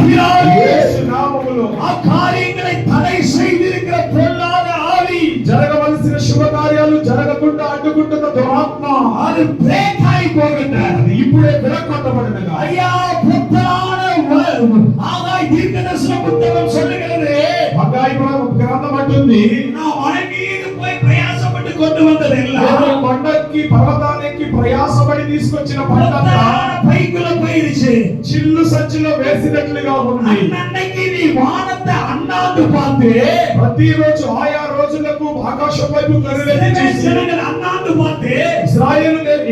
நாமத்தினால் యేసు నామములో ఆ కార్యங்களை తடை செய்திருக்கிற பொல்லாத ஆவி జరగవలసిన శుభకార్యాలు జరగకుండా అడ్డుకుంటున్న దురాత్మ அது பிரேக் ஆகி போகின்றது. అది ఇప్పుడే విరగొట్టబడినగా. ஐயா புத்தரான ஆகாய் தீர்க்கதரிசன புத்தகம் சொல்லுகிறது, హగ్గయి గ్రంథం అంటుంది, நான் மலை மீது போய் பிரயாசப்பட்டு கொண்டு வந்ததெல்லாம் కొండకి పర్వతానికి ప్రయాసపడి తీసుకొచ్చిన పంటంతా పైకుల పోయిరుச்சு. చిల్లు సంచిలో వేసినట్లుగా ఉంది. అన్నంకి నీ వానத்தை అన్నాந்து பார்த்து ప్రతిరోజు ఆయా రోజులకు ఆకాశం వైపు కనులెత్తి చూసి అన్నాந்து பார்த்து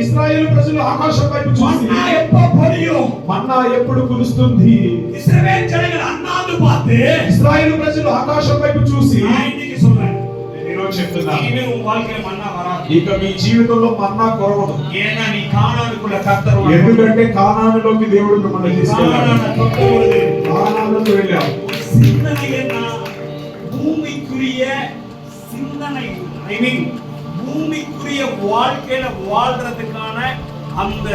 ఇశ్రాయేలు ప్రజలు ఆకాశం వైపు చూసి మన్నా ఎప్పుడు పొడియో, మన్నా ఎప్పుడు కురుస్తుంది. ఇశ్రాయేలు జనங்கள் అన్నాந்து பார்த்து ఇశ్రాయేలు ప్రజలు ఆకాశం వైపు చూసి ఆయనకి சொல்றேன், ఈరోజు చెప్తున్నాను, ఇనిమే ఉన్ வாழ்க்கையில మన్నా వరాదు. ఇక మీ జీవితంలో మన్నా కొరవదు. ఏనా నీ కానానుకుల కర్తరు, ఎందుకంటే కానానులోకి దేవుడు మిమ్మల్ని తీసుకెళ్ళాడు. కానానుకు వెళ్ళాం. சிந்தனை என்ன? பூமிக்குரிய சிந்தனை, ஐ மீன் பூமிக்குரிய வாழ்க்கையில வாழ்றதுக்கான அந்த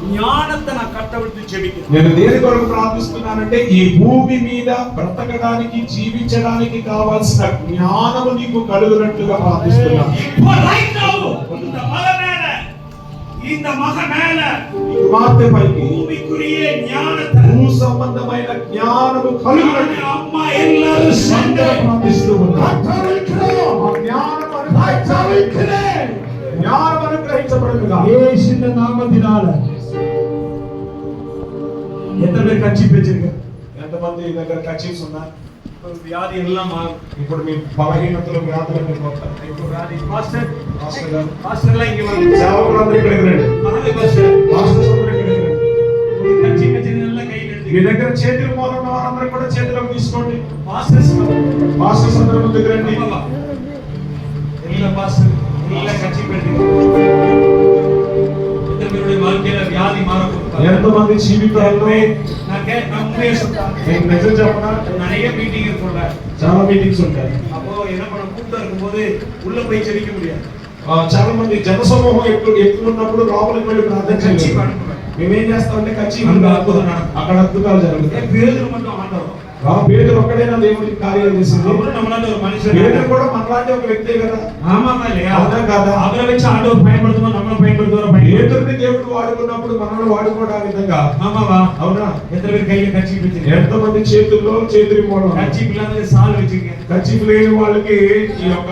జ్ఞానத்தை நான் కట్టబెట్టి చెబితే నేను దేని కొరకు ప్రార్థిస్తున్నానంటే ఈ భూమి మీద బ్రతకడానికి జీవించడానికి కావాల్సిన జ్ఞానము నీకు కలుగునట్లుగా ప్రార్థిస్తున్నాను. இப்போ రైట్ నౌ இந்த மக மேல కుమార్తె పైకి భూమిக்குரிய జ్ఞానத்தை, భూ సంబంధమైన జ్ఞానము కలుగునట్లు అమ్మా எல்லாரும் సండే సండే ప్రార్థిస్తూ ఉన్నాను. జ్ఞానం అనుగ్రహించబడునుగా యేసుల నామమునాల. எத்தனை கட்சி பேச்சிருக்க? ఎంతమంది దగ్గర కచీఫ్స్ ఉన్నా? వ్యాధి ఎல்லாம் మారు. ఇప్పుడు మీ బలహీనతలు వ్యాధులు పోతాయి. ఇప్పుడు రాని మాస్టర్ గారు మాస్టర్లా ఇంక வந்து సేవకులందరూ ఇక్కడికి రండి. మనది మాస్టర్ మాస్టర్స్ అందరూ ఇక్కడికి రండి. కచ్చి కచ్చినల్లా కై మీ నడిచి దగ్గర చేతులు మోరున్న వారందరూ కూడా చేతులకు తీసుకోండి. మాస్టర్స్ మాస్టర్స్ అందరూ ముందుకు రండి. ಎಲ್ಲ ಮಾಸ್టర్ ಎಲ್ಲ కచ్చి పెట్టి ఇద్దరు வாழ்க்கையில వ్యాధి మారకపోతే ఎంతమంది జీవితాల్లో నాకే నమ్మే சொல்றேன், నేను నిజం చెప్పనా, நிறைய மீட்டிங் இருக்கும்ல, చాలా మీటింగ్స్ ఉంటాయి. அப்போ என்ன பண்ண கூட்டம் இருக்கும்போது உள்ள போய் ஜெபிக்க முடியாது. చాలా మంది జనసమూహం ఎక్కువ ఉన్నప్పుడు లోపలికి వెళ్ళి ప్రార్థన கட்சி చేయాలి. பண்ணுவேன். మేమేం చేస్తామంటే కచ్చి அங்க அற்புதம் நடக்கும். అక్కడ అద్భుతాలు జరుగుతాయి. பேதுரு மட்டும் ஆண்டவர், పేతురు ఒక్కడైనా దేవుడికి కార్యాలు చేసింది. அவரும் நம்மளால ஒரு மனுஷன். పేతురు కూడా మనలాంటి ఒక వ్యక్తే కదా. ஆமாமா இல்லையா? అవునా కాదా? அவரை வச்சு ஆண்டவர் பயன்படுத்துவோம், நம்மள பயன்படுத்துவோம். పేతురుని దేవుడు వాడుకున్నప్పుడు మనల్ని వాడుకోవడం విధంగా. ஆமாவா? అవునా? எத்தனை பேர் கையில கட்சி வச்சிருக்கீங்க? ఎంతమంది చేతుల్లో చేతులు మోడం கட்சி இல்லாத சால் வச்சிருக்கீங்க. కచ్చి లేని వాళ్ళకి ఈ యొక్క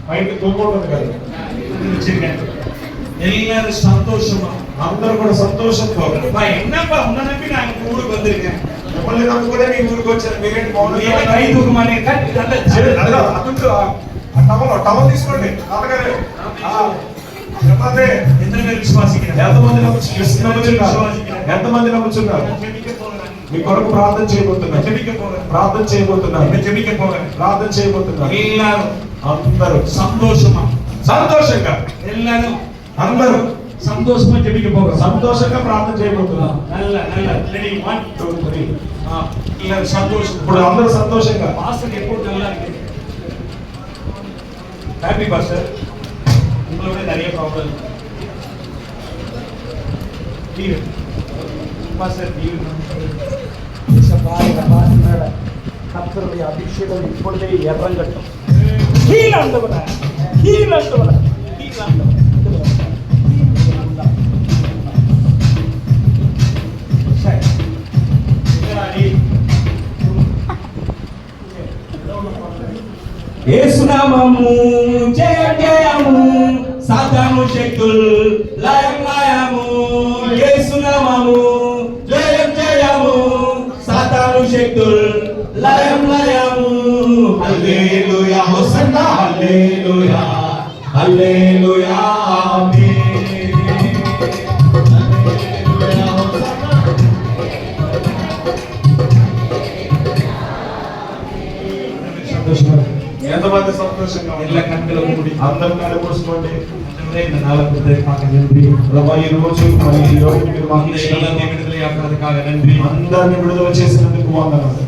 పైకి తోపడం కదా வச்சிருக்கேன். எல்லாரும் சந்தோஷமா, అందరూ కూడా సంతోషంతో அப்பா என்னப்பா உன்னை நம்பி நான் உங்க ஊருக்கு வந்திருக்கேன். మిమ్మల్ని నమ్ముకునే మీ ఊరికి వచ్చారు. మీరేంటి நீங்க கை தூக்க மாட்டீங்க. கட்டி நல்ல టవల్ తీసుకోండి. నాన్నగారు చెప్పండి. எத்தனை பேர் விசுவாசிக்கிறேன்? ఎంతమంది నమ్ముచున్నారు? మీ కొరకు ప్రార్థన చేయబోతున్నారు. ప్రార్థన చేయబోతున్నారు. ప్రార్థన చేయబోతున్నారు. எல்லாரும் అందరూ சந்தோஷமா, సంతోషంగా எல்லாரும் అందరూ சந்தோஷமா ஜெபிக்க போறோம். సంతోషంగా ప్రార్థన చేయబోతున్నారు. நல்ல நல்ல ரெடி 1 2 3 எல்லாரும் சந்தோஷம். ఇప్పుడు అందరూ సంతోషంగా. பாஸ்டர் எப்போ நல்லா இருக்கு. Happy pastor. உங்களோட நிறைய ப்ராப்ளம். Leave pastor leave. சபாயகபாசனட கர்த்தருடைய அபிஷேகம் இப்பொழுதே இறங்கட்டும். கீழாண்டவர கீழாண்டவர கீழாண்டவர యేసునామము జయ జయము, సాతాను శక్తుల్ లయం లయము. యేసునామము జయ జయము, సాతాను శక్తుల్ లయం లయము. హల్లెలూయా హోసన్నా, హల్లెలూయా హల్లెలూయా ఆమేన్. ఎంతమంది సంతోషంగా ಎಲ್ಲ ಕಣ್ಗಳ ಮೂಡಿ అందరూ కలుపుకోండి. இந்த நாளை கொடுத்ததற்காக நன்றி. ప్రభా ఈ రోజు మరి ఈ రోజు మీరు మాకు இந்த ఇచ్చిన எல்லாத்தையும் விடுதலையாக்குறதுக்காக நன்றி. అందరిని విడుదల చేసినందుకు వందనాలు.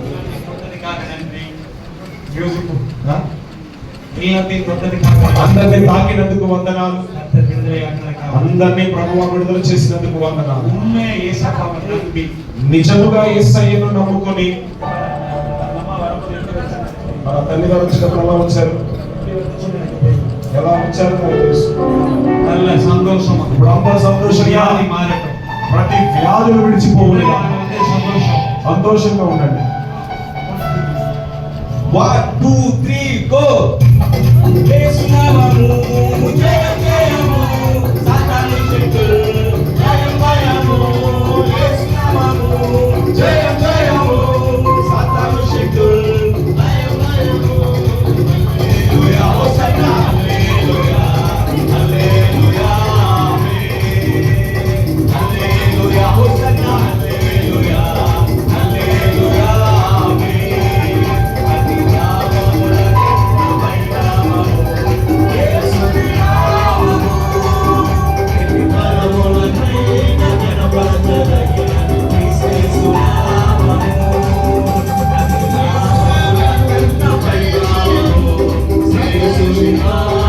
கொடுத்ததுக்காக நன்றி. మ్యూజిక్ எல்லாத்தையும் தொட்டதுக்காக అందరిని తాకినందుకు వందనాలు. கர்த்தர் விடுதலையாக்குறதுக்காக అందరినీ ప్రభువా విడుదల చేసినందుకు వందనాలు. उनमें ये सब भी నిజముగా యేసయ్యను నమ్ముకొని మన తల్లిగారు వచ్చినప్పుడు ఎలా వచ్చారు, ఎలా వచ్చారు నాకు తెలుసు. நல்ல சந்தோஷம் ఇప్పుడు అందరూ సంతోషంగా వ్యాధి మారటం ప్రతి వ్యాధులు విడిచిపోవాలి. సంతోషం సంతోషంగా ఉండండి. 1 2 3 గో. యేసు నామము జయం జయము సాతాను శక్తులు జయం జయము. యేసు నామము జయం జయము సాతాను శక్తులు జయం జయము. హల్లెలూయా హోసన్నా హల్లెలూయా హల్లెలూయా ఆమేన్. హల్లెలూయా హోసన్నా హల్లెలూయా హల్లెలూయా ఆమేన్. అతి నామముల నామము యేసు నామము ఎన్ని పరములనైనా జనపరచదగిన యేసు నామము. అతి నామముల నామము యేసు నామము.